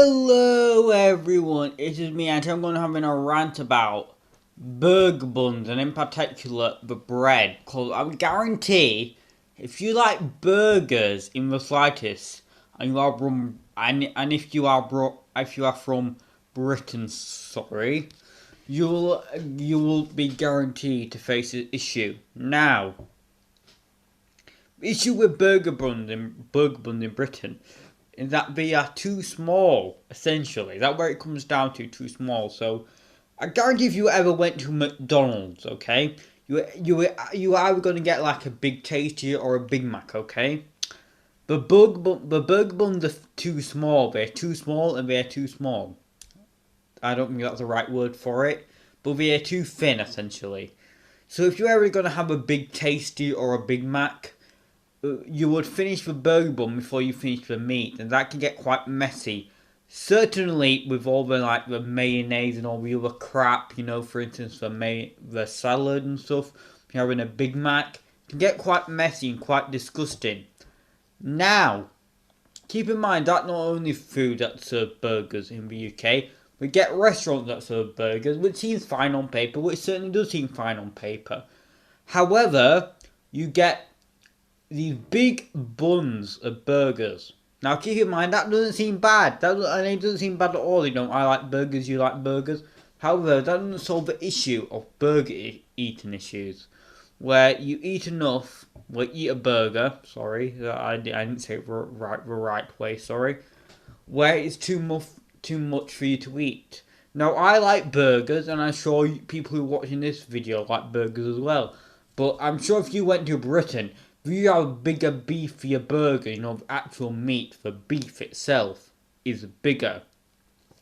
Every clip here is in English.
Hello everyone, it is me and I'm going to have a rant about burger buns and in particular the bread, because I would guarantee if you like burgers in the slightest and you are from if you are from Britain, sorry, you will be guaranteed to face this issue. Now, issue with burger buns in Britain is that they are too small, essentially. That's where it comes down to, too small. So, I guarantee if you ever went to McDonald's, okay, you are going to get like a Big Tasty or a Big Mac, okay? The burger buns are too small. They're too small and they're too small. I don't think that's the right word for it, but they're too thin, essentially. So if you're ever going to have a Big Tasty or a Big Mac, you would finish the burger bun before you finish the meat, and that can get quite messy. Certainly with all the mayonnaise and all the other crap, for instance the salad and stuff. If you're having a Big Mac, it can get quite messy and quite disgusting. Now, keep in mind that not only food that serve burgers in the UK, we get restaurants that serve burgers, which seems fine on paper, which certainly does seem fine on paper. However, you get these big buns of burgers. Now keep in mind that doesn't seem bad. It doesn't seem bad at all. I like burgers, you like burgers. However, that doesn't solve the issue of eating issues, where you eat enough. Well, eat a burger. Sorry, I didn't say it the right way. Sorry, where it's too much for you to eat. Now I like burgers, and I'm sure people who are watching this video like burgers as well. But I'm sure if you went to Britain, you have a bigger, beefier burger, the actual meat, the beef itself is bigger,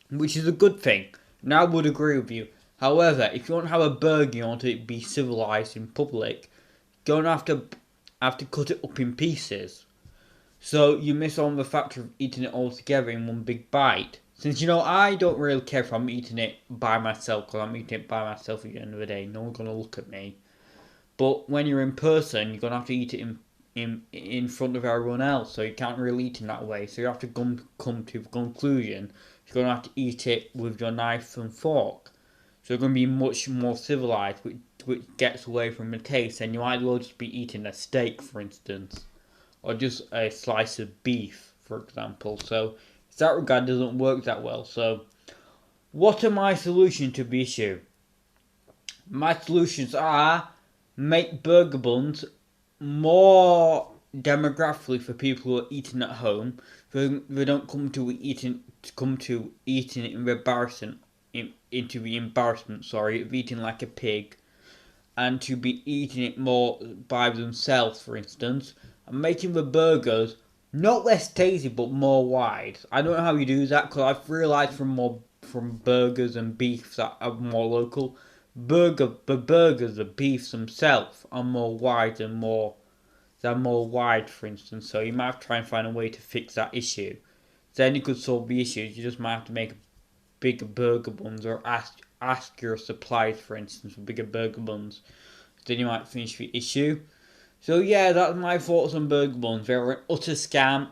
which is a good thing. And I would agree with you. However, if you want to have a burger, you want to be civilized in public, you're going to have to cut it up in pieces. So you miss on the factor of eating it all together in one big bite. Since, I don't really care if I'm eating it by myself, because I'm eating it by myself at the end of the day. No one's going to look at me. But when you're in person, you're gonna have to eat it in front of everyone else, so you can't really eat in that way. So you have to come to the conclusion you're gonna have to eat it with your knife and fork. So you're gonna be much more civilized, which gets away from the taste. And you might as well just be eating a steak, for instance, or just a slice of beef, for example. So in that regard, doesn't work that well. So what are my solutions to the issue? My solutions are: make burger buns more demographically for people who are eating at home. They don't come to eating it in into the embarrassment, of eating like a pig, and to be eating it more by themselves, for instance, and making the burgers not less tasty but more wide. I don't know how you do that, because I've realised from burgers and beef that are more local, the beefs themselves are more wide they're more wide, for instance. So you might have to try and find a way to fix that issue. Then you could solve the issue. You just might have to make bigger burger buns, or ask your suppliers, for instance, for bigger burger buns. Then you might finish the issue. So yeah, that's my thoughts on burger buns. They're an utter scam.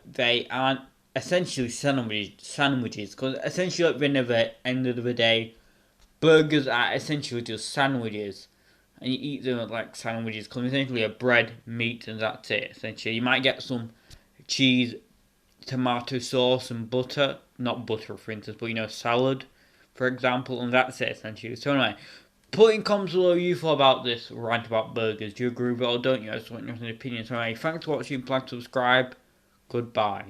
They aren't essentially sandwiches, because essentially at the end of the day, burgers are essentially just sandwiches, and you eat them like sandwiches, because essentially a bread, meat, and that's it. Essentially, you might get some cheese, tomato sauce, and butter. Not butter, for instance, but salad, for example, and that's it essentially. So anyway, put in comments below you thought about this rant about burgers. Do you agree with it or don't you? I just want your opinion. So anyway, thanks for watching. Please subscribe. Goodbye.